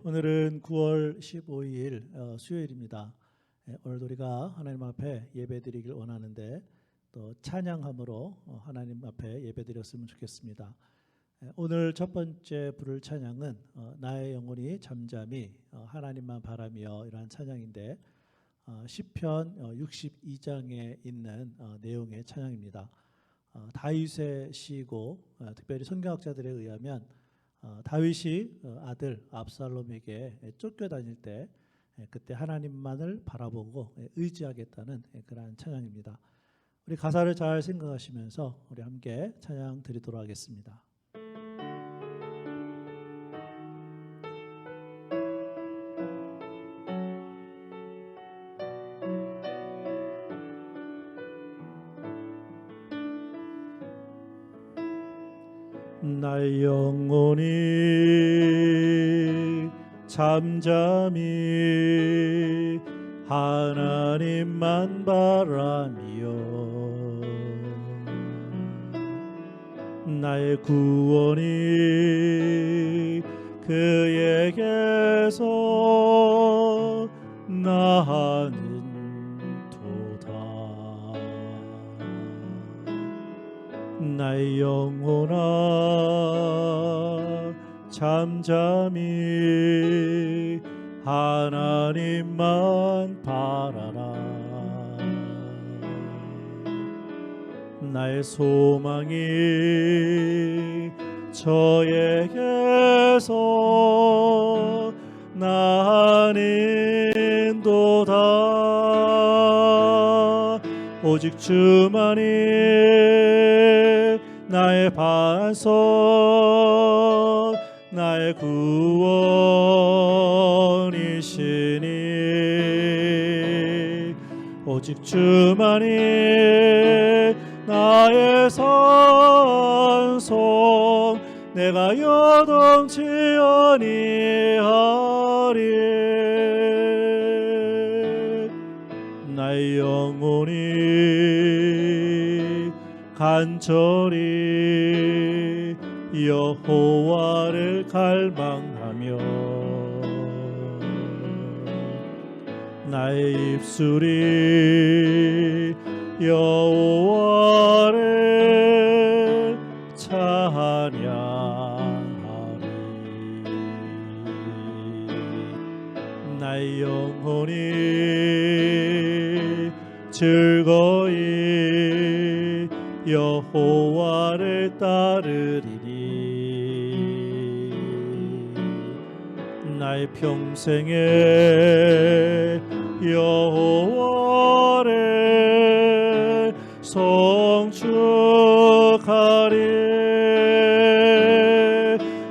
오늘은 9월 15일 수요일입니다. 오늘도 우리가 하나님 앞에 예배드리길 원하는데 또 찬양함으로 하나님 앞에 예배드렸으면 좋겠습니다. 오늘 첫 번째 부를 찬양은 나의 영혼이 잠잠히 하나님만 바라며 이러한 찬양인데 시편 62장에 있는 내용의 찬양입니다. 다윗의 시이고 특별히 성경학자들에 의하면 다윗이 아들 압살롬에게 쫓겨다닐 때 그때 하나님만을 바라보고 의지하겠다는 그러한 찬양입니다. 우리 가사를 잘 생각하시면서 우리 함께 찬양 드리도록 하겠습니다. 나의 영혼이 잠잠히 하나님만 바라며 나의 구원이 그에게서 나는 나의 영혼아 잠잠히 하나님만 바라라. 나의 소망이 저에게서 나는도다. 오직 주만이 나의 반석 나의 구원이시니 오직 주만이 나의 산성 내가 요동치 아니하리. 나의 영혼이 간절히 여호와를 갈망하며 나의 입술이 여호와를 찬양하리. 나의 영혼이 즐거이 여호와를 따르리니 나의 평생에 여호와를 송축하리.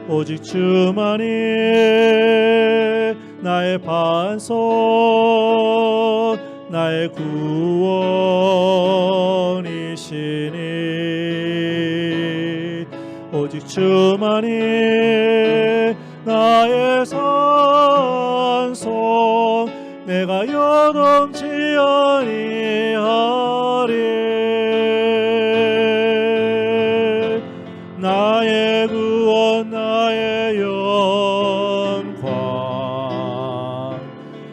오직 주만이 나의 반석 나의 구원이시니 오직 주만이 나의 산성 내가 요동치 아니하리. 나의 구원 나의 영광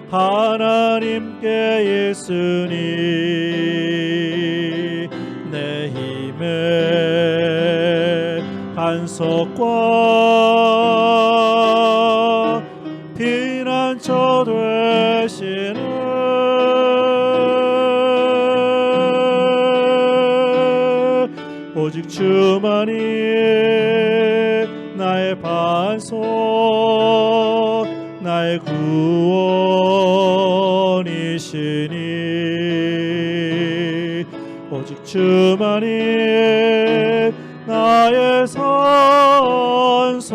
하나님께 있으니 내 힘의 반석과 피난처 되시는 오직 주만이 나의 반석 나의 구원이시니 오직 주만이 나의 산성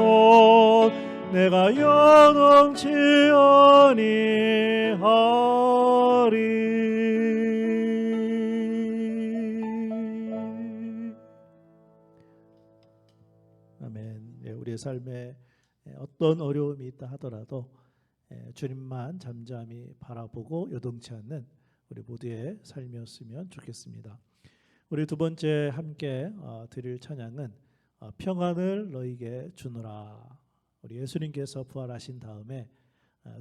내가 요동치 아니하리. 아멘. 우리의 삶에 어떤 어려움이 있다 하더라도 주님만 잠잠히 바라보고 요동치 않는 우리 모두의 삶이었으면 좋겠습니다. 우리 두 번째 함께 드릴 찬양은 평안을 너에게 주노라. 우리 예수님께서 부활하신 다음에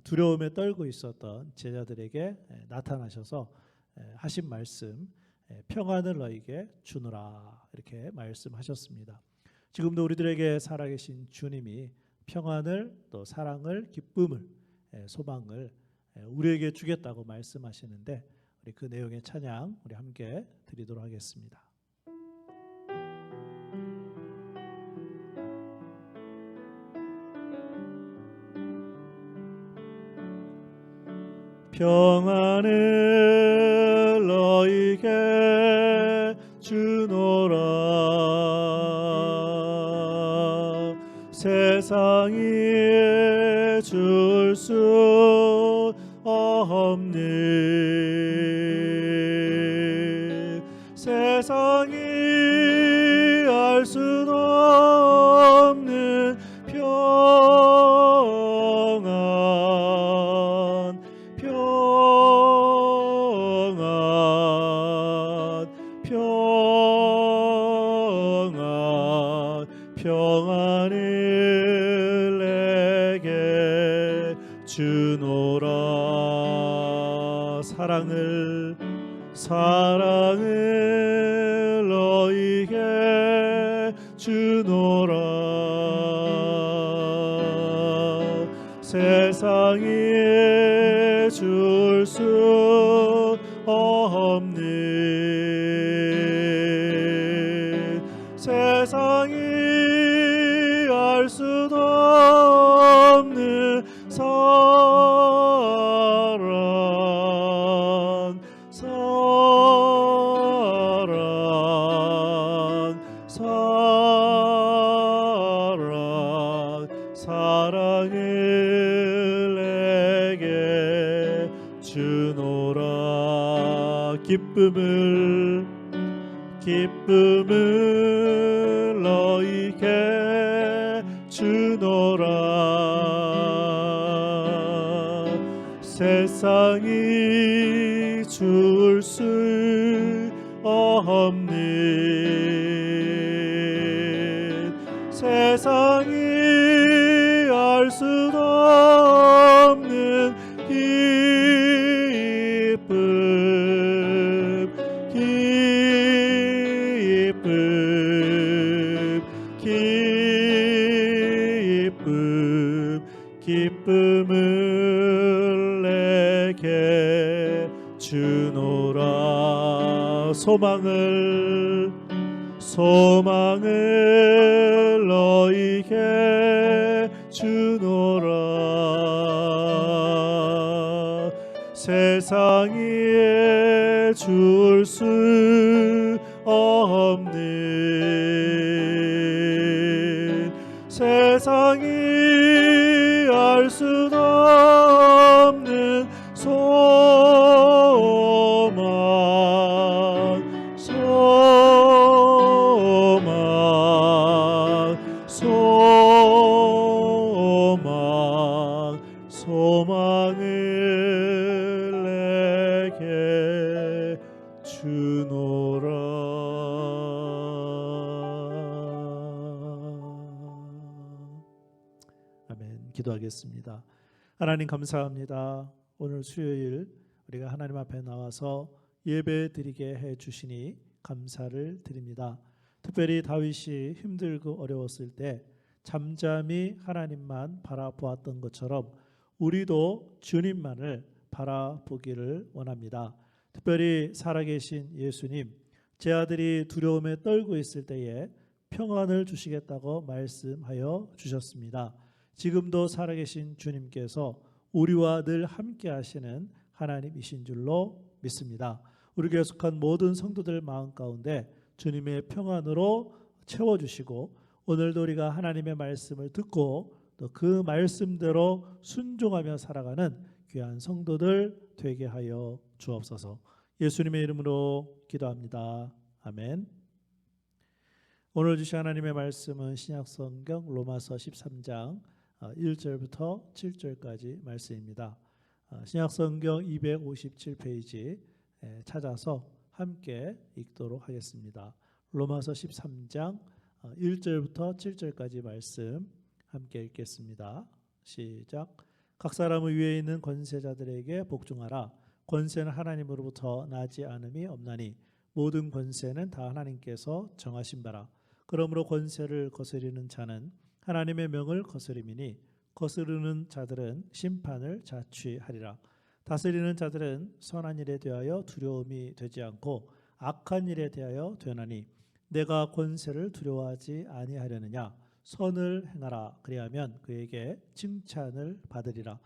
두려움에 떨고 있었던 제자들에게 나타나셔서 하신 말씀, 평안을 너희에게 주노라, 이렇게 말씀하셨습니다. 지금도 우리들에게 살아계신 주님이 평안을, 또 사랑을, 기쁨을, 소망을 우리에게 주겠다고 말씀하시는데, 우리 그 내용의 찬양 우리 함께 드리도록 하겠습니다. 평안을 너희에게 주노라. 세상이 줄 수 없는, 세상이 알 수 없는 평안, 평안, 평안, 평안을 내게 주노라. 사랑을, 사랑을 너희에게 주노라. 세상이 줄 수 없는, 세상이 알 수도 없는 사랑, 사랑, 사랑, 사랑을 내게 주노라. 기쁨을, 기쁨을 너희에게 주노라. 세상이 줄 수 없는, 세상이 알 수도 없는 기쁨, 기쁨, 기쁨, 기쁨을 내게 주노라. 소망을, 소망을 너희에게 주노라. 세상이 줄 수 없는, 세상이 알 수도 없는 소망, 소망, 소망, 소망을 내게 주노라. 아멘. 기도하겠습니다. 하나님 감사합니다. 오늘 수요일 우리가 하나님 앞에 나와서 예배 드리게 해 주시니 감사를 드립니다. 특별히 다윗이 힘들고 어려웠을 때 잠잠히 하나님만 바라보았던 것처럼 우리도 주님만을 바라보기를 원합니다. 특별히 살아계신 예수님, 제 아들이 두려움에 떨고 있을 때에 평안을 주시겠다고 말씀하여 주셨습니다. 지금도 살아계신 주님께서 우리와 늘 함께 하시는 하나님이신 줄로 믿습니다. 우리 교회 속한 모든 성도들 마음 가운데 주님의 평안으로 채워주시고, 오늘도 우리가 하나님의 말씀을 듣고 또 그 말씀대로 순종하며 살아가는 귀한 성도들 되게 하여 주옵소서. 예수님의 이름으로 기도합니다. 아멘. 오늘 주신 하나님의 말씀은 신약성경 로마서 13장 1절부터 7절까지 말씀입니다. 신약성경 257페이지 찾아서 함께 읽도록 하겠습니다. 로마서 13장 1절부터 7절까지 말씀 함께 읽겠습니다. 시작. 각 사람의 위에 있는 권세자들에게 복종하라. 권세는 하나님으로부터 나지 않음이 없나니 모든 권세는 다 하나님께서 정하신 바라. 그러므로 권세를 거스리는 자는 하나님의 명을 거스림이니 거스르는 자들은 심판을 자취하리라. 다스리는 자들은 선한 일에 대하여 두려움이 되지 않고 악한 일에 대하여 되나니 내가 권세를 두려워하지 아니하려느냐. 선을 행하라. 그리하면 그에게 칭찬을 받으리라.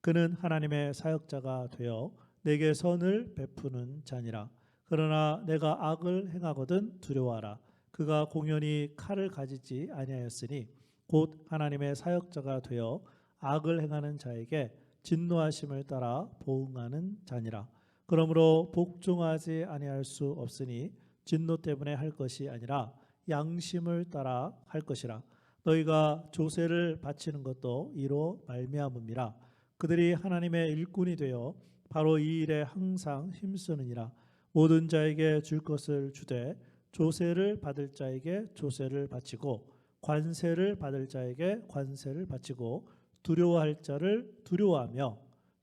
그는 하나님의 사역자가 되어 내게 선을 베푸는 자니라. 그러나 내가 악을 행하거든 두려워하라. 그가 공연히 칼을 가지지 아니하였으니 곧 하나님의 사역자가 되어 악을 행하는 자에게 진노하심을 따라 보응하는 자니라. 그러므로 복종하지 아니할 수 없으니 진노 때문에 할 것이 아니라 양심을 따라 할 것이라. 너희가 조세를 바치는 것도 이로 말미암음이라. 그들이 하나님의 일꾼이 되어 바로 이 일에 항상 힘쓰느니라. 모든 자에게 줄 것을 주되 조세를 받을 자에게 조세를 바치고 관세를 받을 자에게 관세를 바치고 두려워할 자를 두려워하며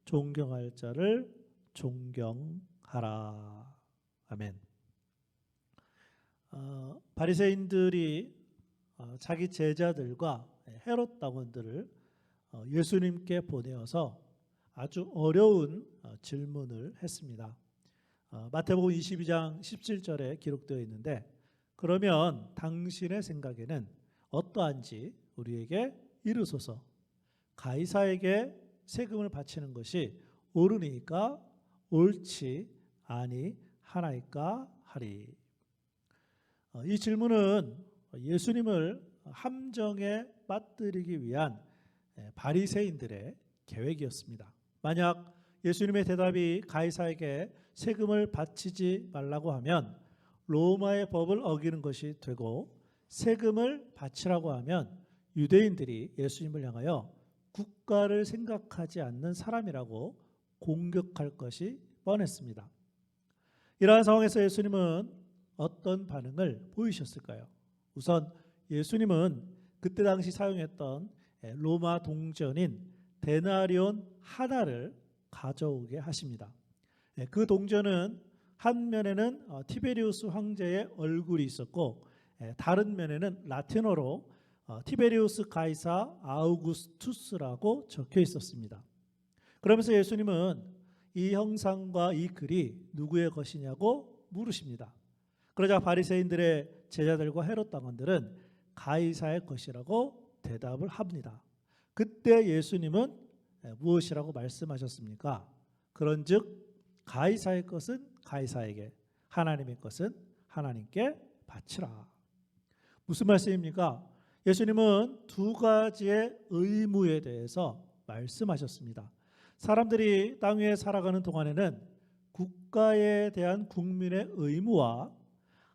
존경할 자를 존경하라. 아멘. 바리새인들이 자기 제자들과 헤롯 당원들을 예수님께 보내어서 아주 어려운 질문을 했습니다. 마태복음 22장 17절에 기록되어 있는데 그러면 당신의 생각에는 어떠한지 우리에게 이르소서. 가이사에게 세금을 바치는 것이 옳으니까 옳지 아니하나이까 하리. 이 질문은 예수님을 함정에 빠뜨리기 위한 바리새인들의 계획이었습니다. 만약 예수님의 대답이 가이사에게 세금을 바치지 말라고 하면 로마의 법을 어기는 것이 되고 세금을 바치라고 하면 유대인들이 예수님을 향하여 국가를 생각하지 않는 사람이라고 공격할 것이 뻔했습니다. 이러한 상황에서 예수님은 어떤 반응을 보이셨을까요? 우선 예수님은 그때 당시 사용했던 로마 동전인 데나리온 하나를 가져오게 하십니다. 그 동전은 한 면에는 티베리우스 황제의 얼굴이 있었고 다른 면에는 라틴어로 티베리우스 가이사 아우구스투스라고 적혀 있었습니다. 그러면서 예수님은 이 형상과 이 글이 누구의 것이냐고 물으십니다. 그러자 바리새인들의 제자들과 헤롯 당원들은 가이사의 것이라고 대답을 합니다. 그때 예수님은 무엇이라고 말씀하셨습니까? 그런즉 가이사의 것은 가이사에게, 하나님의 것은 하나님께 바치라. 무슨 말씀입니까? 예수님은 두 가지의 의무에 대해서 말씀하셨습니다. 사람들이 땅 위에 살아가는 동안에는 국가에 대한 국민의 의무와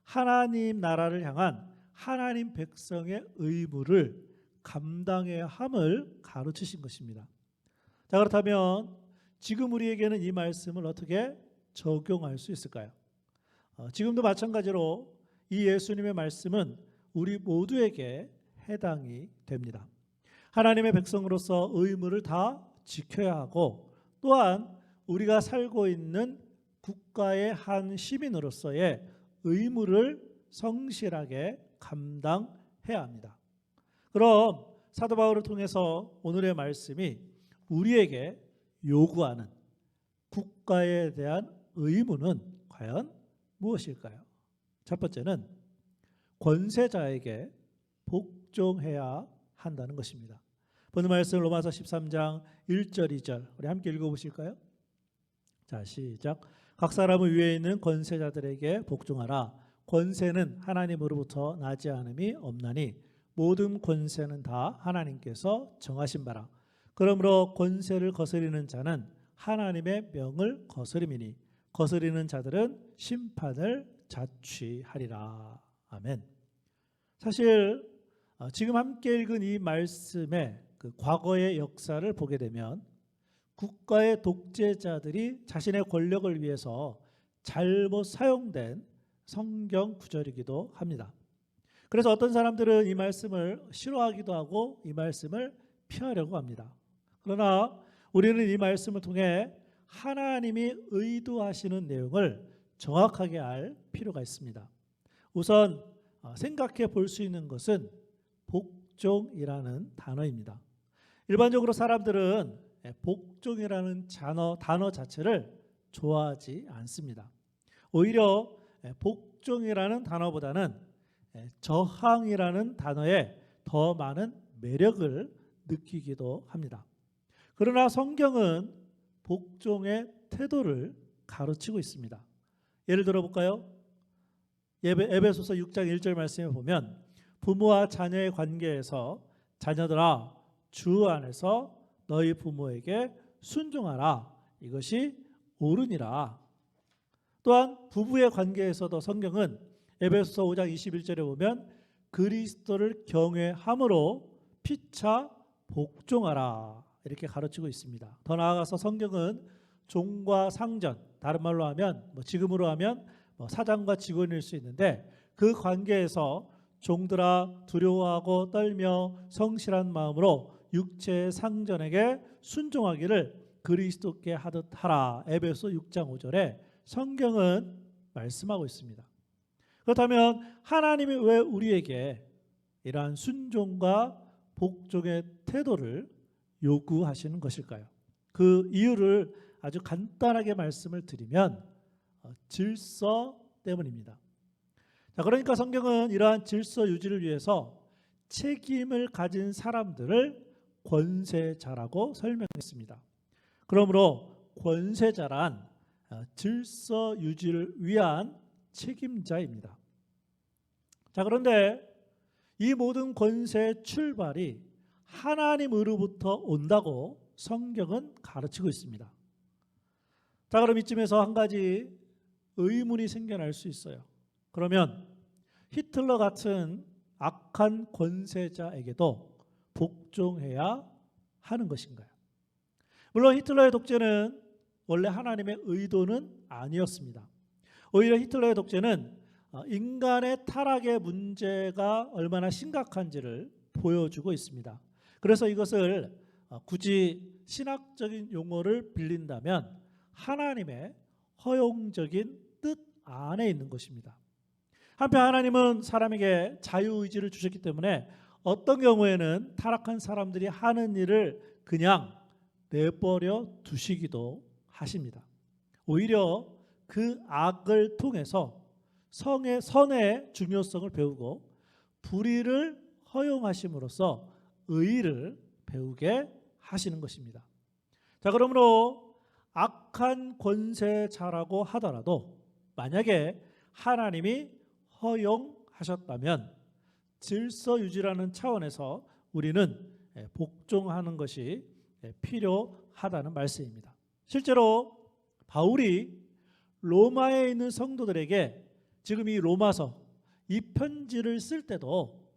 하나님 나라를 향한 하나님 백성의 의무를 감당해야 함을 가르치신 것입니다. 자, 그렇다면 지금 우리에게는 이 말씀을 어떻게 적용할 수 있을까요? 지금도 마찬가지로 이 예수님의 말씀은 우리 모두에게 해당이 됩니다. 하나님의 백성으로서 의무를 다 지켜야 하고 또한 우리가 살고 있는 국가의 한 시민으로서의 의무를 성실하게 감당해야 합니다. 그럼 사도 바울을 통해서 오늘의 말씀이 우리에게 요구하는 국가에 대한 의무는 과연 무엇일까요? 첫 번째는 권세자에게 복종해야 한다는 것입니다. 본문 말씀 로마서 13장 1절 2절 우리 함께 읽어보실까요? 자, 시작. 각 사람의 위에 있는 권세자들에게 복종하라. 권세는 하나님으로부터 나지 않음이 없나니 모든 권세는 다 하나님께서 정하신 바라. 그러므로 권세를 거스리는 자는 하나님의 명을 거스림이니 거스리는 자들은 심판을 자취하리라. 아멘. 사실 지금 함께 읽은 이 말씀의 그 과거의 역사를 보게 되면 국가의 독재자들이 자신의 권력을 위해서 잘못 사용된 성경 구절이기도 합니다. 그래서 어떤 사람들은 이 말씀을 싫어하기도 하고 이 말씀을 피하려고 합니다. 그러나 우리는 이 말씀을 통해 하나님이 의도하시는 내용을 정확하게 알 필요가 있습니다. 우선 생각해 볼 수 있는 것은 복종이라는 단어입니다. 일반적으로 사람들은 복종이라는 단어 자체를 좋아하지 않습니다. 오히려 복종이라는 단어보다는 저항이라는 단어에 더 많은 매력을 느끼기도 합니다. 그러나 성경은 복종의 태도를 가르치고 있습니다. 예를 들어 볼까요? 에베소서 6장 1절 말씀에 보면 부모와 자녀의 관계에서 자녀들아 주 안에서 너희 부모에게 순종하라. 이것이 옳으니라. 또한 부부의 관계에서도 성경은 에베소서 5장 21절에 보면 그리스도를 경외함으로 피차 복종하라. 이렇게 가르치고 있습니다. 더 나아가서 성경은 종과 상전, 다른 말로 하면 지금으로 하면 사장과 직원일 수 있는데 그 관계에서 종들아 두려워하고 떨며 성실한 마음으로 육체의 상전에게 순종하기를 그리스도께 하듯 하라. 에베소 6장 5절에 성경은 말씀하고 있습니다. 그렇다면 하나님이 왜 우리에게 이러한 순종과 복종의 태도를 요구하시는 것일까요? 그 이유를 아주 간단하게 말씀을 드리면 질서 때문입니다. 자, 그러니까 성경은 이러한 질서 유지를 위해서 책임을 가진 사람들을 권세자라고 설명했습니다. 그러므로 권세자란 질서 유지를 위한 책임자입니다. 자, 그런데 이 모든 권세의 출발이 하나님으로부터 온다고 성경은 가르치고 있습니다. 자, 그럼 이쯤에서 한 가지 의문이 생겨날 수 있어요. 그러면 히틀러 같은 악한 권세자에게도 복종해야 하는 것인가요? 물론 히틀러의 독재는 원래 하나님의 의도는 아니었습니다. 오히려 히틀러의 독재는 인간의 타락의 문제가 얼마나 심각한지를 보여주고 있습니다. 그래서 이것을 굳이 신학적인 용어를 빌린다면 하나님의 허용적인 뜻 안에 있는 것입니다. 한편 하나님은 사람에게 자유의지를 주셨기 때문에 어떤 경우에는 타락한 사람들이 하는 일을 그냥 내버려 두시기도 하십니다. 오히려 그 악을 통해서 선의 중요성을 배우고 불의를 허용하심으로써 의를 배우게 하시는 것입니다. 자, 그러므로 악한 권세자라고 하더라도 만약에 하나님이 허용하셨다면 질서 유지라는 차원에서 우리는 복종하는 것이 필요하다는 말씀입니다. 실제로 바울이 로마에 있는 성도들에게 지금 이 로마서 이 편지를 쓸 때도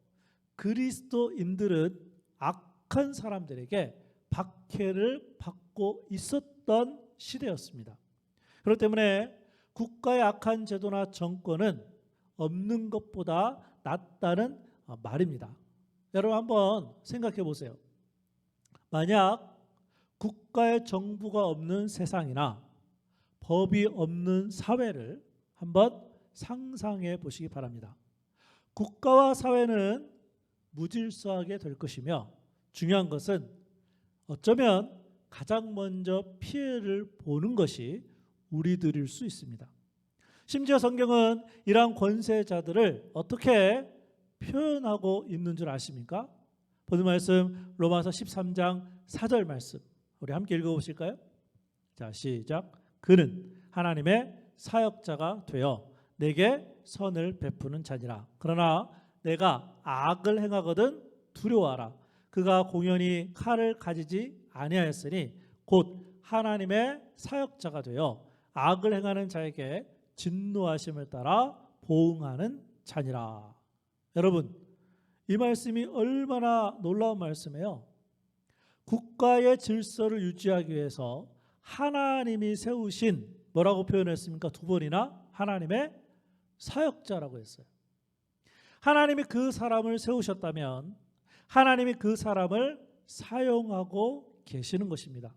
그리스도인들은 악한 사람들에게 박해를 받고 있었던 시대였습니다. 그렇기 때문에 국가의 악한 제도나 정권은 없는 것보다 낫다는 말입니다. 여러분 한번 생각해 보세요. 만약 국가의 정부가 없는 세상이나 법이 없는 사회를 한번 상상해 보시기 바랍니다. 국가와 사회는 무질서하게 될 것이며 중요한 것은 어쩌면 가장 먼저 피해를 보는 것이 우리들일 수 있습니다. 심지어 성경은 이러한 권세자들을 어떻게 표현하고 있는 줄 아십니까? 보는 말씀 로마서 13장 4절 말씀 우리 함께 읽어보실까요? 자, 시작. 그는 하나님의 사역자가 되어 내게 선을 베푸는 자니라. 그러나 내가 악을 행하거든 두려워하라. 그가 공연히 칼을 가지지 아니하였으니 곧 하나님의 사역자가 되어 악을 행하는 자에게 진노하심을 따라 보응하는 자니라. 여러분, 이 말씀이 얼마나 놀라운 말씀이에요. 국가의 질서를 유지하기 위해서 하나님이 세우신 뭐라고 표현했습니까? 두 번이나 하나님의 사역자라고 했어요. 하나님이 그 사람을 세우셨다면 하나님이 그 사람을 사용하고 계시는 것입니다.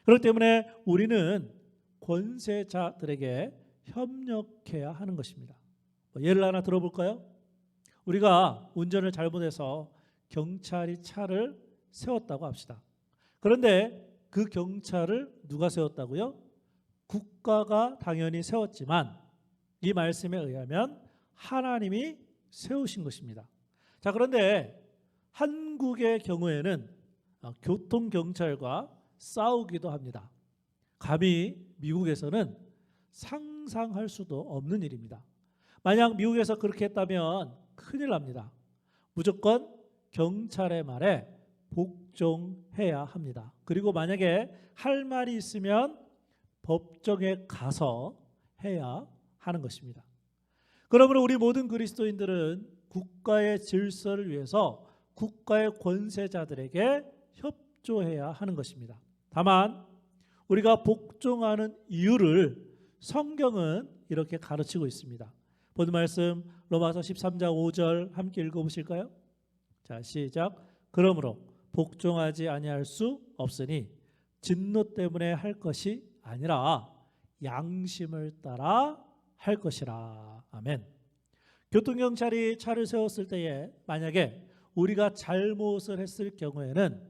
그렇기 때문에 우리는 권세자들에게 협력해야 하는 것입니다. 예를 하나 들어볼까요? 우리가 운전을 잘못해서 경찰이 차를 세웠다고 합시다. 그런데 그 경찰을 누가 세웠다고요? 국가가 당연히 세웠지만 이 말씀에 의하면 하나님이 세우신 것입니다. 자, 그런데 한국의 경우에는 교통경찰과 싸우기도 합니다. 감히 미국에서는 상상할 수도 없는 일입니다. 만약 미국에서 그렇게 했다면 큰일 납니다. 무조건 경찰의 말에 복종해야 합니다. 그리고 만약에 할 말이 있으면 법정에 가서 해야 하는 것입니다. 그러므로 우리 모든 그리스도인들은 국가의 질서를 위해서 국가의 권세자들에게 협조해야 하는 것입니다. 다만 우리가 복종하는 이유를 성경은 이렇게 가르치고 있습니다. 본 말씀 로마서 13장 5절 함께 읽어보실까요? 자, 시작. 그러므로 복종하지 아니할 수 없으니 진노 때문에 할 것이 아니라 양심을 따라 할 것이라. 아멘. 교통경찰이 차를 세웠을 때에 만약에 우리가 잘못을 했을 경우에는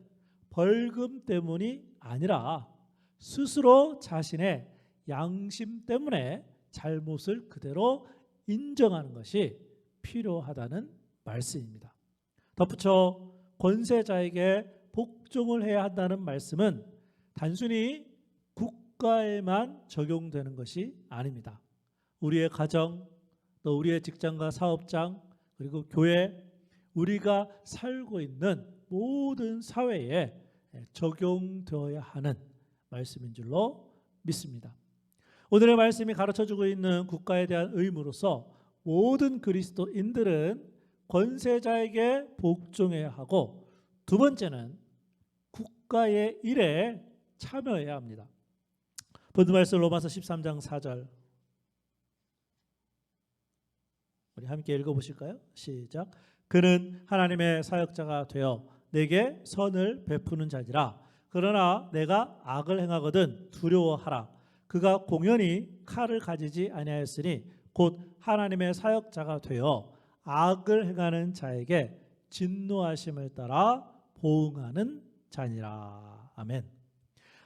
벌금 때문이 아니라 스스로 자신의 양심 때문에 잘못을 그대로 인정하는 것이 필요하다는 말씀입니다. 덧붙여 권세자에게 복종을 해야 한다는 말씀은 단순히 국가에만 적용되는 것이 아닙니다. 우리의 가정, 또 우리의 직장과 사업장, 그리고 교회, 우리가 살고 있는 모든 사회에 적용되어야 하는 말씀인 줄로 믿습니다. 오늘의 말씀이 가르쳐주고 있는 국가에 대한 의무로서 모든 그리스도인들은 권세자에게 복종해야 하고, 두 번째는 국가의 일에 참여해야 합니다. 본 말씀 로마서 13장 4절 우리 함께 읽어보실까요? 시작. 그는 하나님의 사역자가 되어 내게 선을 베푸는 자니라. 그러나 내가 악을 행하거든 두려워하라. 그가 공연히 칼을 가지지 아니하였으니 곧 하나님의 사역자가 되어 악을 행하는 자에게 진노하심을 따라 보응하는 자니라. 아멘.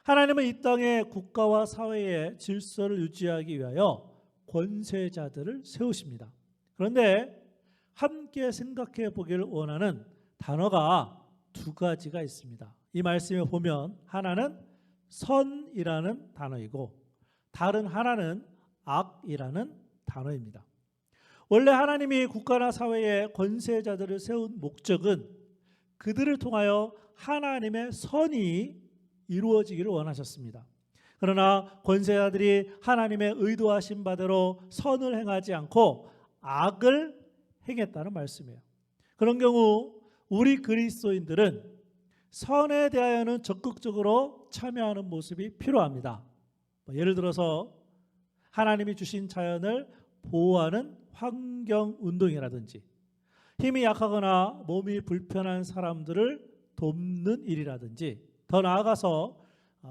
하나님은 이 땅의 국가와 사회의 질서를 유지하기 위하여 권세자들을 세우십니다. 그런데 함께 생각해 보기를 원하는 단어가 두 가지가 있습니다. 이 말씀에 보면 하나는 선이라는 단어이고 다른 하나는 악이라는 단어입니다. 원래 하나님이 국가나 사회에 권세자들을 세운 목적은 그들을 통하여 하나님의 선이 이루어지기를 원하셨습니다. 그러나 권세자들이 하나님의 의도하신 바대로 선을 행하지 않고 악을 행했다는 말씀이에요. 그런 경우 우리 그리스도인들은 선에 대하여는 적극적으로 참여하는 모습이 필요합니다. 예를 들어서 하나님이 주신 자연을 보호하는 환경운동이라든지, 힘이 약하거나 몸이 불편한 사람들을 돕는 일이라든지, 더 나아가서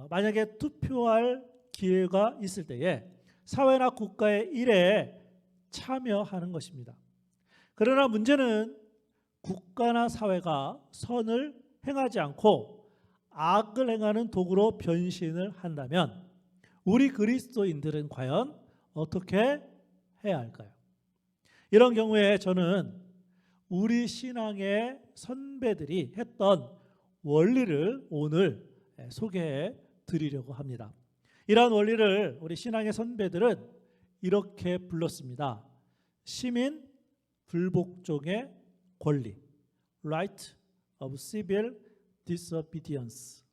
만약에 투표할 기회가 있을 때에 사회나 국가의 일에 참여하는 것입니다. 그러나 문제는 국가나 사회가 선을 행하지 않고 악을 행하는 도구로 변신을 한다면 우리 그리스도인들은 과연 어떻게 해야 할까요? 이런 경우에 저는 우리 신앙의 선배들이 했던 원리를 오늘 소개해 드리려고 합니다. 이러한 원리를 우리 신앙의 선배들은 이렇게 불렀습니다. 시민 불복종의 권리, Right of Civil Disobedience.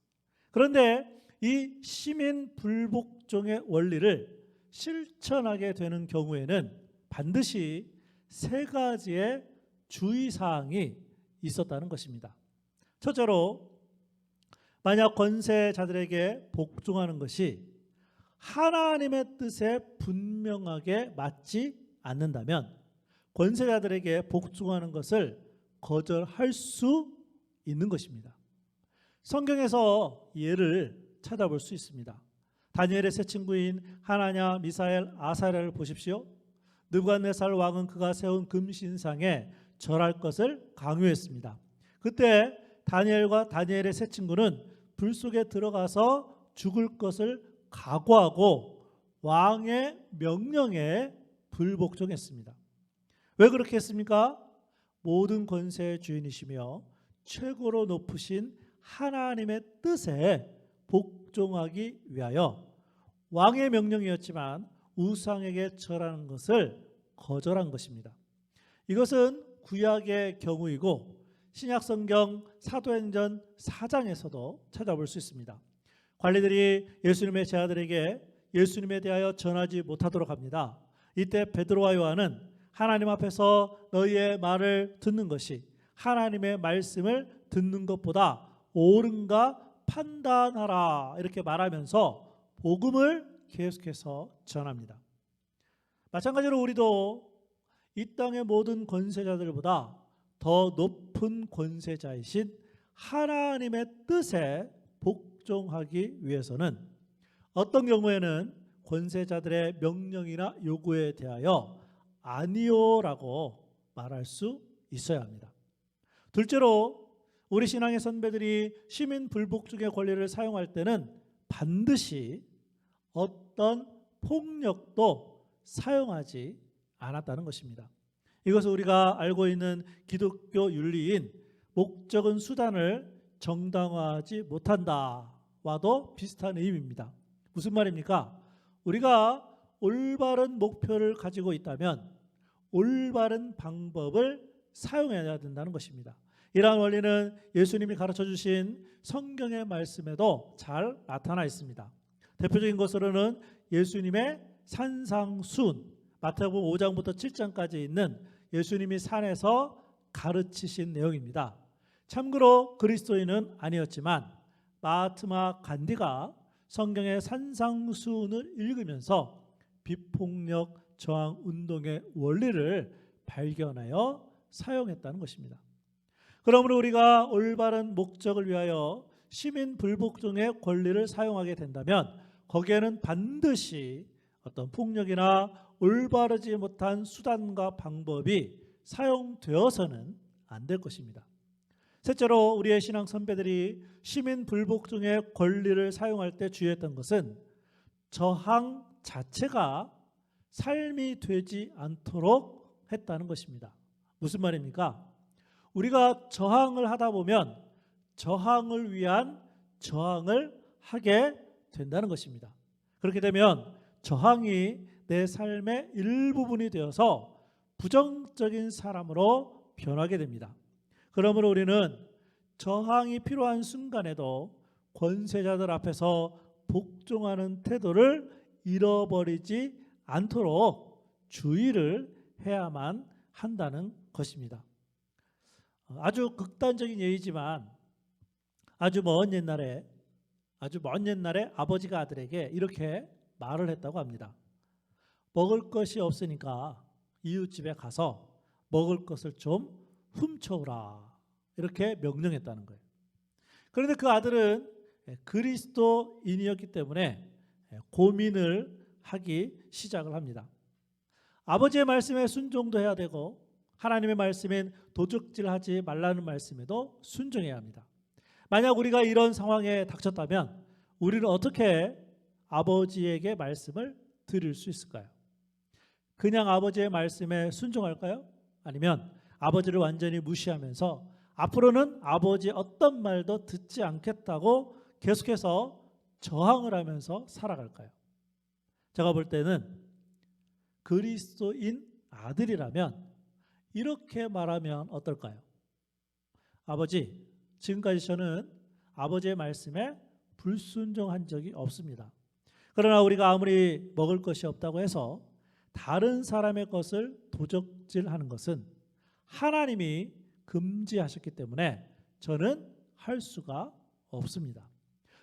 그런데 이 시민 불복종의 원리를 실천하게 되는 경우에는 반드시 세 가지의 주의사항이 있었다는 것입니다. 첫째로, 만약 권세자들에게 복종하는 것이 하나님의 뜻에 분명하게 맞지 않는다면 권세자들에게 복종하는 것을 거절할 수 있는 것입니다. 성경에서 예를 찾아볼 수 있습니다. 다니엘의 세 친구인 하나냐, 미사엘, 아사랴를 보십시오. 느부갓네살 왕은 그가 세운 금신상에 절할 것을 강요했습니다. 그때 다니엘과 다니엘의 세 친구는 불 속에 들어가서 죽을 것을 각오하고 왕의 명령에 불복종했습니다. 왜 그렇게 했습니까? 모든 권세의 주인이시며 최고로 높으신 하나님의 뜻에 복종하기 위하여 왕의 명령이었지만 우상에게 절하는 것을 거절한 것입니다. 이것은 구약의 경우이고 신약성경 사도행전 4장에서도 찾아볼 수 있습니다. 관리들이 예수님의 제자들에게 예수님에 대하여 전하지 못하도록 합니다. 이때 베드로와 요한은 하나님 앞에서 너희의 말을 듣는 것이 하나님의 말씀을 듣는 것보다 옳은가 판단하라 이렇게 말하면서 복음을 계속해서 전합니다. 마찬가지로 우리도 이 땅의 모든 권세자들보다 더 높은 권세자이신 하나님의 뜻에 복종하기 위해서는 어떤 경우에는 권세자들의 명령이나 요구에 대하여 아니요라고 말할 수 있어야 합니다. 둘째로 우리 신앙의 선배들이 시민 불복종의 권리를 사용할 때는 반드시 어떤 폭력도 사용하지 않았다는 것입니다. 이것은 우리가 알고 있는 기독교 윤리인 목적은 수단을 정당화하지 못한다와도 비슷한 의미입니다. 무슨 말입니까? 우리가 올바른 목표를 가지고 있다면 올바른 방법을 사용해야 된다는 것입니다. 이러한 원리는 예수님이 가르쳐 주신 성경의 말씀에도 잘 나타나 있습니다. 대표적인 것으로는 예수님의 산상순, 마태복음 5장부터 7장까지 있는 예수님이 산에서 가르치신 내용입니다. 참고로 그리스도인은 아니었지만 마하트마 간디가 성경의 산상순을 읽으면서 비폭력 저항 운동의 원리를 발견하여 사용했다는 것입니다. 그러므로 우리가 올바른 목적을 위하여 시민 불복종의 권리를 사용하게 된다면 거기에는 반드시 어떤 폭력이나 올바르지 못한 수단과 방법이 사용되어서는 안 될 것입니다. 셋째로 우리의 신앙 선배들이 시민 불복종의 권리를 사용할 때 주의했던 것은 저항 자체가 삶이 되지 않도록 했다는 것입니다. 무슨 말입니까? 우리가 저항을 하다 보면 저항을 위한 저항을 하게 된다는 것입니다. 그렇게 되면 저항이 내 삶의 일부분이 되어서 부정적인 사람으로 변하게 됩니다. 그러므로 우리는 저항이 필요한 순간에도 권세자들 앞에서 복종하는 태도를 잃어버리지 않도록 주의를 해야만 한다는 것입니다. 아주 극단적인 예이지만 아주 먼 옛날에 아버지가 아들에게 이렇게 말을 했다고 합니다. 먹을 것이 없으니까 이웃집에 가서 먹을 것을 좀 훔쳐오라 이렇게 명령했다는 거예요. 그런데 그 아들은 그리스도인이었기 때문에 고민을 하기 시작을 합니다. 아버지의 말씀에 순종도 해야 되고 하나님의 말씀인 도적질하지 말라는 말씀에도 순종해야 합니다. 만약 우리가 이런 상황에 닥쳤다면 우리는 어떻게 아버지에게 말씀을 드릴 수 있을까요? 그냥 아버지의 말씀에 순종할까요? 아니면 아버지를 완전히 무시하면서 앞으로는 아버지의 어떤 말도 듣지 않겠다고 계속해서 저항을 하면서 살아갈까요? 제가 볼 때는 그리스도인 아들이라면 이렇게 말하면 어떨까요? 아버지, 지금까지 저는 아버지의 말씀에 불순종한 적이 없습니다. 그러나 우리가 아무리 먹을 것이 없다고 해서 다른 사람의 것을 도적질하는 것은 하나님이 금지하셨기 때문에 저는 할 수가 없습니다.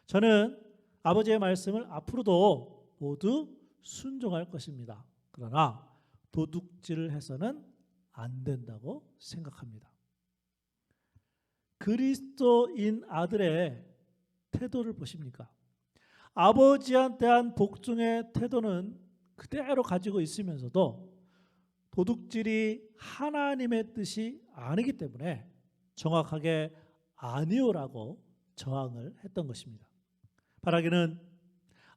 저는 아버지의 말씀을 앞으로도 모두 순종할 것입니다. 그러나 도둑질을 해서는 안 된다고 생각합니다. 그리스도인 아들의 태도를 보십니까? 아버지에 대한 복종의 태도는 그대로 가지고 있으면서도 도둑질이 하나님의 뜻이 아니기 때문에 정확하게 아니오라고 저항을 했던 것입니다. 바라기는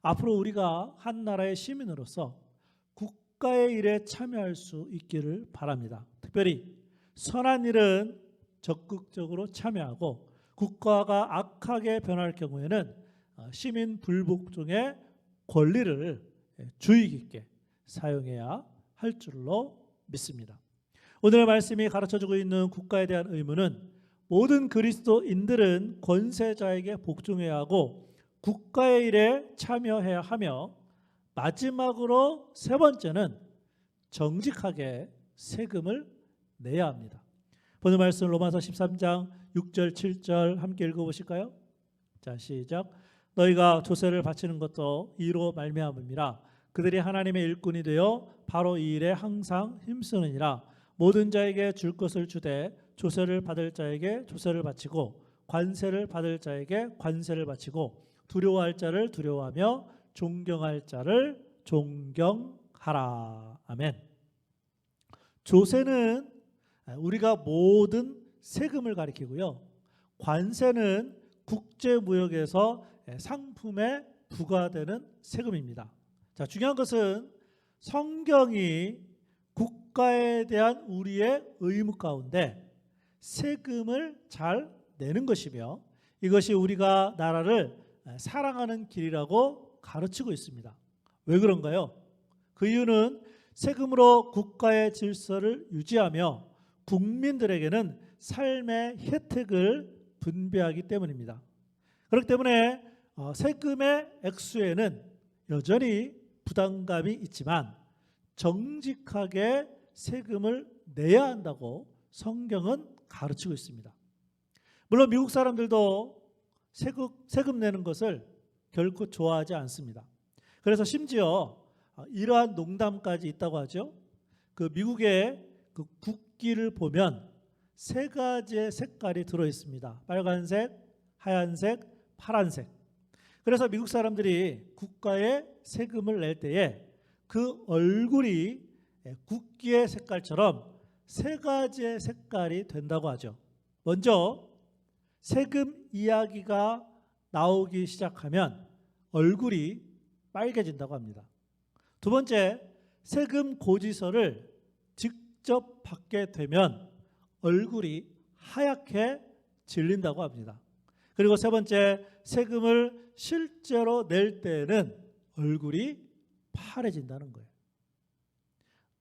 앞으로 우리가 한 나라의 시민으로서 국가의 일에 참여할 수 있기를 바랍니다. 특별히 선한 일은 적극적으로 참여하고 국가가 악하게 변할 경우에는 시민 불복종의 권리를 주의 깊게 사용해야 할 줄로 믿습니다. 오늘의 말씀이 가르쳐주고 있는 국가에 대한 의무는 모든 그리스도인들은 권세자에게 복종해야 하고 국가의 일에 참여해야 하며, 마지막으로 세 번째는 정직하게 세금을 내야 합니다. 오늘 말씀 로마서 13장 6절 7절 함께 읽어보실까요? 자, 시작. 너희가 조세를 바치는 것도 이로 말미암음이라. 그들이 하나님의 일꾼이 되어 바로 이 일에 항상 힘쓰느니라. 모든 자에게 줄 것을 주되 조세를 받을 자에게 조세를 바치고 관세를 받을 자에게 관세를 바치고 두려워할 자를 두려워하며 존경할 자를 존경하라. 아멘. 조세는 우리가 모든 세금을 가리키고요, 관세는 국제무역에서 상품에 부과되는 세금입니다. 자, 중요한 것은 성경이 국가에 대한 우리의 의무 가운데 세금을 잘 내는 것이며, 이것이 우리가 나라를 사랑하는 길이라고 가르치고 있습니다. 왜 그런가요? 그 이유는 세금으로 국가의 질서를 유지하며 국민들에게는 삶의 혜택을 분배하기 때문입니다. 그렇기 때문에 세금의 액수에는 여전히 부담감이 있지만 정직하게 세금을 내야 한다고 성경은 가르치고 있습니다. 물론 미국 사람들도 세금 내는 것을 결코 좋아하지 않습니다. 그래서 심지어 이러한 농담까지 있다고 하죠. 그 미국의 그 국기를 보면 세 가지의 색깔이 들어 있습니다. 빨간색, 하얀색, 파란색. 그래서 미국 사람들이 국가에 세금을 낼 때에 그 얼굴이 국기의 색깔처럼 세 가지의 색깔이 된다고 하죠. 먼저 세금 이야기가 나오기 시작하면 얼굴이 빨개진다고 합니다. 두 번째, 세금 고지서를 직접 받게 되면 얼굴이 하얗게 질린다고 합니다. 그리고 세 번째, 세금을 실제로 낼 때는 얼굴이 파래진다는 거예요.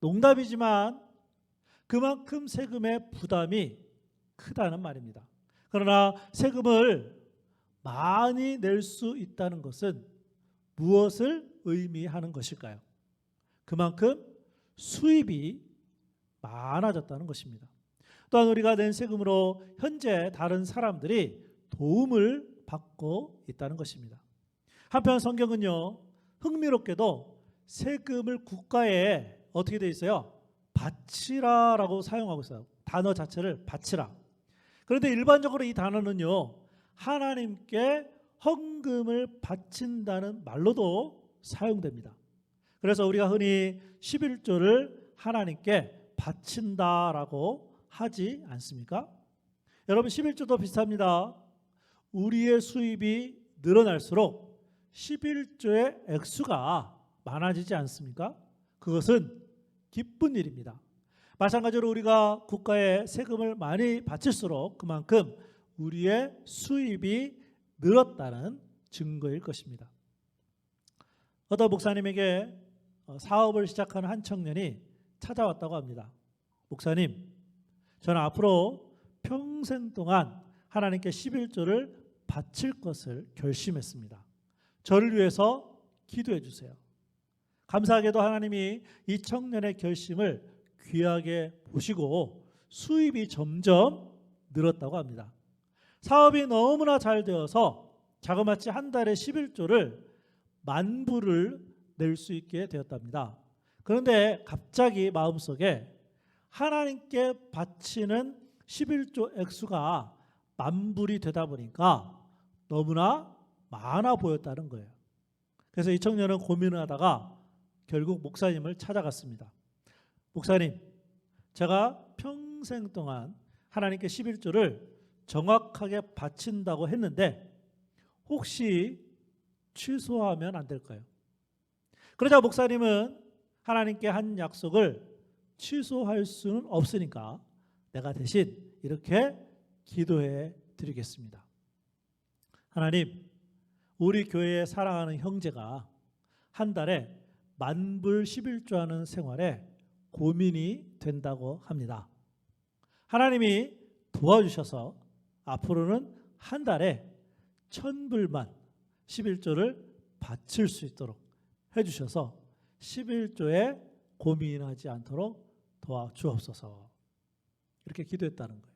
농담이지만 그만큼 세금의 부담이 크다는 말입니다. 그러나 세금을 많이 낼 수 있다는 것은 무엇을 의미하는 것일까요? 그만큼 수입이 많아졌다는 것입니다. 또한 우리가 낸 세금으로 현재 다른 사람들이 도움을 받고 있다는 것입니다. 한편 성경은요, 흥미롭게도 세금을 국가에 어떻게 되어 있어요? 바치라라고 사용하고 있어요. 단어 자체를 바치라. 그런데 일반적으로 이 단어는요, 하나님께 헌금을 바친다는 말로도 사용됩니다. 그래서 우리가 흔히 11조를 하나님께 바친다라고 하지 않습니까? 여러분, 11조도 비슷합니다. 우리의 수입이 늘어날수록 11조의 액수가 많아지지 않습니까? 그것은 기쁜 일입니다. 마찬가지로 우리가 국가에 세금을 많이 바칠수록 그만큼 우리의 수입이 늘었다는 증거일 것입니다. 어떤 목사님에게 사업을 시작하는 한 청년이 찾아왔다고 합니다. 목사님, 저는 앞으로 평생 동안 하나님께 11조를 바칠 것을 결심했습니다. 저를 위해서 기도해 주세요. 감사하게도 하나님이 이 청년의 결심을 귀하게 보시고 수입이 점점 늘었다고 합니다. 사업이 너무나 잘 되어서 자그마치 한 달에 11조를 10,000불을 낼 수 있게 되었답니다. 그런데 갑자기 마음속에 하나님께 바치는 11조 액수가 만불이 되다 보니까 너무나 많아 보였다는 거예요. 그래서 이 청년은 고민을 하다가 결국 목사님을 찾아갔습니다. 목사님, 제가 평생 동안 하나님께 11조를 정확하게 바친다고 했는데 혹시 취소하면 안 될까요? 그러자 목사님은 하나님께 한 약속을 취소할 수는 없으니까 내가 대신 이렇게 기도해 드리겠습니다. 하나님, 우리 교회에 사랑하는 형제가 한 달에 만불 11조 하는 생활에 고민이 된다고 합니다. 하나님이 도와주셔서 앞으로는 한 달에 1000불만 11조를 바칠 수 있도록 해주셔서 11조에 고민하지 않도록 도와주옵소서. 이렇게 기도했다는 거예요.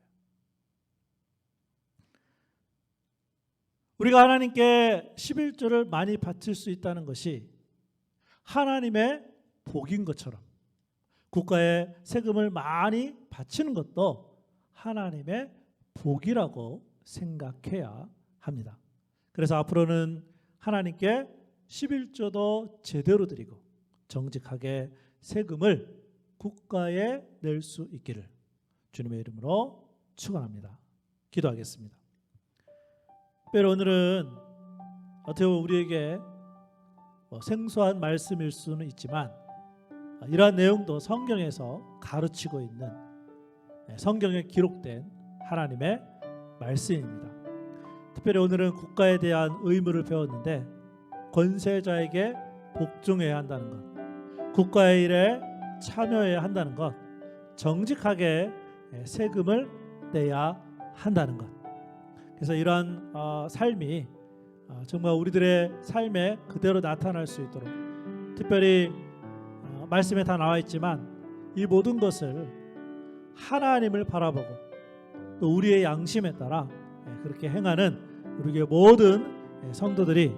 우리가 하나님께 11조를 많이 바칠 수 있다는 것이 하나님의 복인 것처럼 국가에 세금을 많이 바치는 것도 하나님의 복이라고 생각해야 합니다. 그래서 앞으로는 하나님께 11조도 제대로 드리고 정직하게 세금을 국가에 낼 수 있기를 주님의 이름으로 축원합니다. 기도하겠습니다. 특별히 오늘은 어떻게 보면 우리에게 생소한 말씀일 수는 있지만 이러한 내용도 성경에서 가르치고 있는 성경에 기록된 하나님의 말씀입니다. 특별히 오늘은 국가에 대한 의무를 배웠는데 권세자에게 복종해야 한다는 것, 국가의 일에 참여해야 한다는 것, 정직하게 세금을 내야 한다는 것. 그래서 이러한 삶이 정말 우리들의 삶에 그대로 나타날 수 있도록 특별히 말씀에 다 나와 있지만 이 모든 것을 하나님을 바라보고 또 우리의 양심에 따라 그렇게 행하는 우리의 모든 성도들이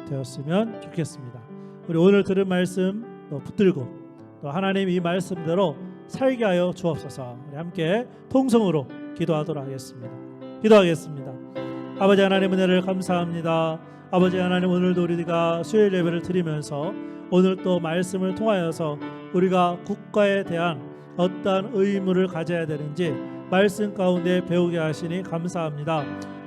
되었으면 좋겠습니다. 우리 오늘 들은 말씀 또 붙들고 또 하나님 이 말씀대로 살게 하여 주옵소서. 우리 함께 통성으로 기도하도록 하겠습니다. 기도하겠습니다. 아버지 하나님 은혜를 감사합니다. 아버지 하나님, 오늘도 우리가 수요일 예배를 드리면서 오늘 또 말씀을 통하여서 우리가 국가에 대한 어떠한 의무를 가져야 되는지 말씀 가운데 배우게 하시니 감사합니다.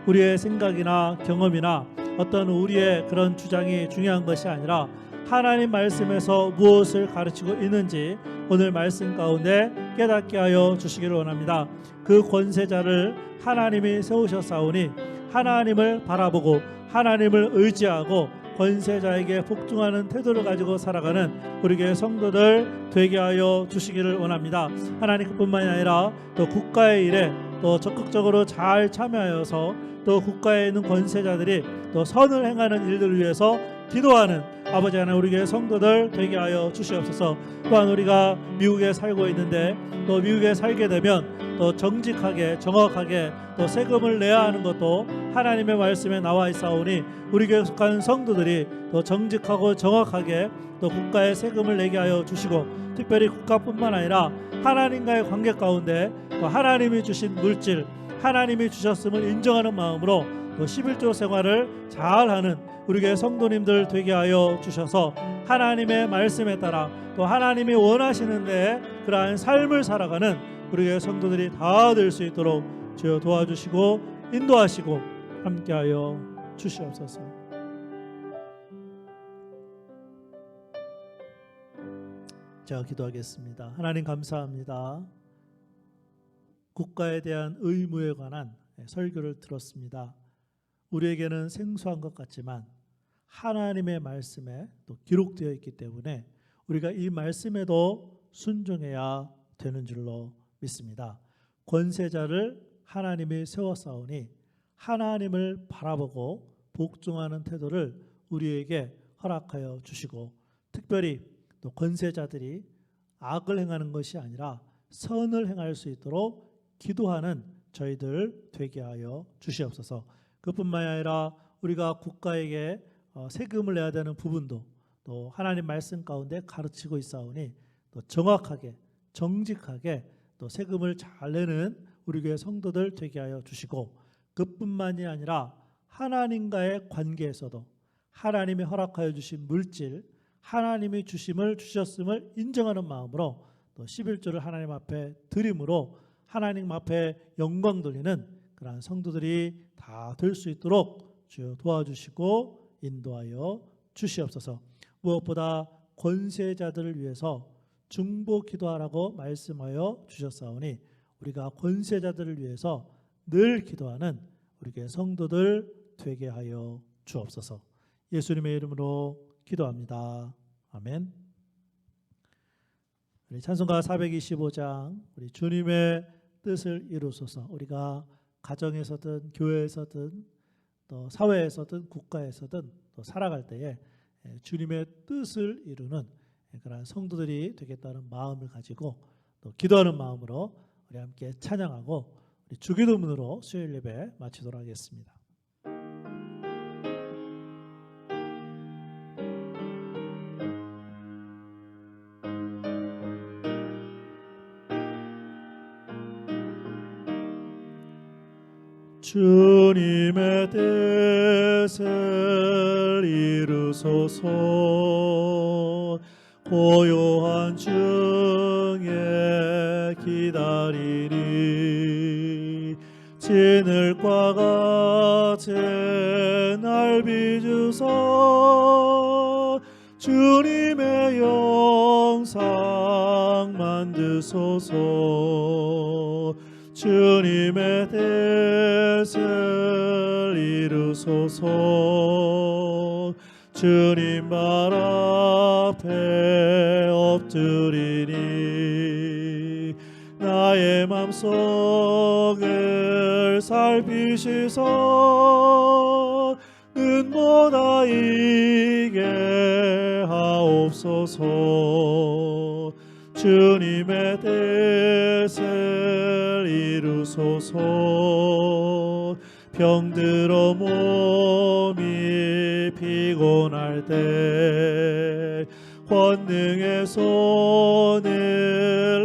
우리의 생각이나 경험이나 어떤 우리의 그런 주장이 중요한 것이 아니라 하나님 말씀에서 무엇을 가르치고 있는지 오늘 말씀 가운데 깨닫게 하여 주시기를 원합니다. 그 권세자를 하나님이 세우셨사오니 하나님을 바라보고 하나님을 의지하고 권세자에게 복종하는 태도를 가지고 살아가는 우리 교회 성도들 되게 하여 주시기를 원합니다. 하나님 그뿐만이 아니라 또 국가의 일에 또 적극적으로 잘 참여하여서 또 국가에 있는 권세자들이 또 선을 행하는 일들을 위해서 기도하는 아버지 하나님, 우리 교회 성도들 되게 하여 주시옵소서. 또한 우리가 미국에 살고 있는데 또 미국에 살게 되면 또 정직하게 정확하게 또 세금을 내야 하는 것도 하나님의 말씀에 나와 있사오니 우리 교회에 속한 성도들이 또 정직하고 정확하게 또 국가에 세금을 내게 하여 주시고 특별히 국가뿐만 아니라 하나님과의 관계 가운데 또 하나님이 주신 물질, 하나님이 주셨음을 인정하는 마음으로 또 11조 생활을 잘하는 우리 교회 성도님들 되게 하여 주셔서 하나님의 말씀에 따라 또 하나님이 원하시는 데 그러한 삶을 살아가는 우리 교회 성도들이 다 될 수 있도록 주여 도와주시고 인도하시고 함께하여 주시옵소서. 제가 기도하겠습니다. 하나님 감사합니다. 국가에 대한 의무에 관한 설교를 들었습니다. 우리에게는 생소한 것 같지만 하나님의 말씀에 또 기록되어 있기 때문에 우리가 이 말씀에도 순종해야 되는 줄로 믿습니다. 권세자를 하나님이 세웠사오니 하나님을 바라보고 복종하는 태도를 우리에게 허락하여 주시고 특별히 또 권세자들이 악을 행하는 것이 아니라 선을 행할 수 있도록 기도하는 저희들 되게 하여 주시옵소서. 그뿐만이 아니라 우리가 국가에게 세금을 내야 되는 부분도 또 하나님 말씀 가운데 가르치고 있사오니 또 정확하게 정직하게 또 세금을 잘 내는 우리 교회 성도들 되게 하여 주시고, 그뿐만이 아니라 하나님과의 관계에서도 하나님이 허락하여 주신 물질, 하나님이 주셨음을 인정하는 마음으로 또 11조를 하나님 앞에 드림으로 하나님 앞에 영광 돌리는 그러한 성도들이 다 될 수 있도록 주여 도와주시고 인도하여 주시옵소서. 무엇보다 권세자들을 위해서 중보 기도하라고 말씀하여 주셨사오니 우리가 권세자들을 위해서 늘 기도하는 우리 교회 성도들 되게 하여 주옵소서. 예수님의 이름으로 기도합니다. 아멘. 우리 찬송가 425장 우리 주님의 뜻을 이루소서. 우리가 가정에서든 교회에서든 또 사회에서든 국가에서든 또 살아갈 때에 주님의 뜻을 이루는 그런 성도들이 되겠다는 마음을 가지고 또 기도하는 마음으로 우리 함께 찬양하고 우리 주기도문으로 수요일 예배 마치도록 하겠습니다. 주님의 뜻을 이루소서. 고요한 중에 기다리니 진흙과 같은 날 비주소. 주님의 영상 만드소서. 주님의 뜻을 이루소서. 주님 발 앞에 엎드리니 나의 맘속을 살피시소. 눈보다 이게 하옵소서. 주님의 뜻을 이루소서. 병들어 몸이 피곤할 때 권능의 손을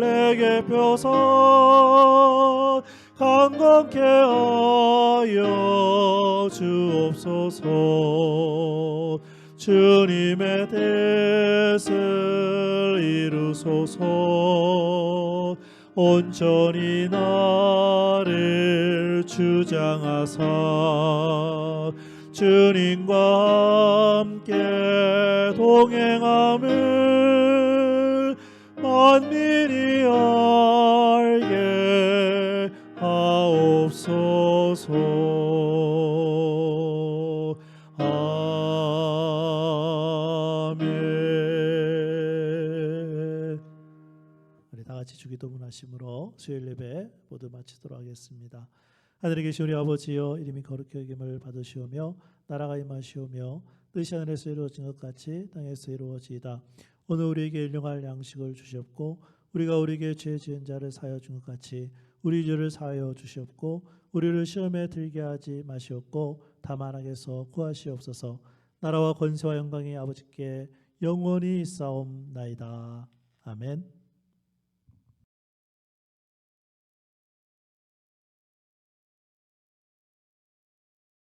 내게 펴서 강건케 하여 주옵소서. 주님의 뜻을 이루소서. 온전히 나를 주장하사 주님과 함께 동행함을 만민이 알게 하옵소서. 우리 다 같이 주기도문 하심으로 수요일 예배 모두 마치도록 하겠습니다. 하늘에 계신 우리 아버지여, 이름이 거룩히 여김을 받으시오며 나라가 임하시오며 뜻이 하늘에서 이루어진 것 같이 땅에서 이루어지이다. 오늘 우리에게 일용할 양식을 주시옵고 우리가 우리에게 죄 지은 자를 사하여 준 것 같이 우리 죄를 사하여 주시옵고 우리를 시험에 들게 하지 마시옵고 다만 악에서 구하시옵소서. 나라와 권세와 영광이 아버지께 영원히 있사옵나이다. 아멘.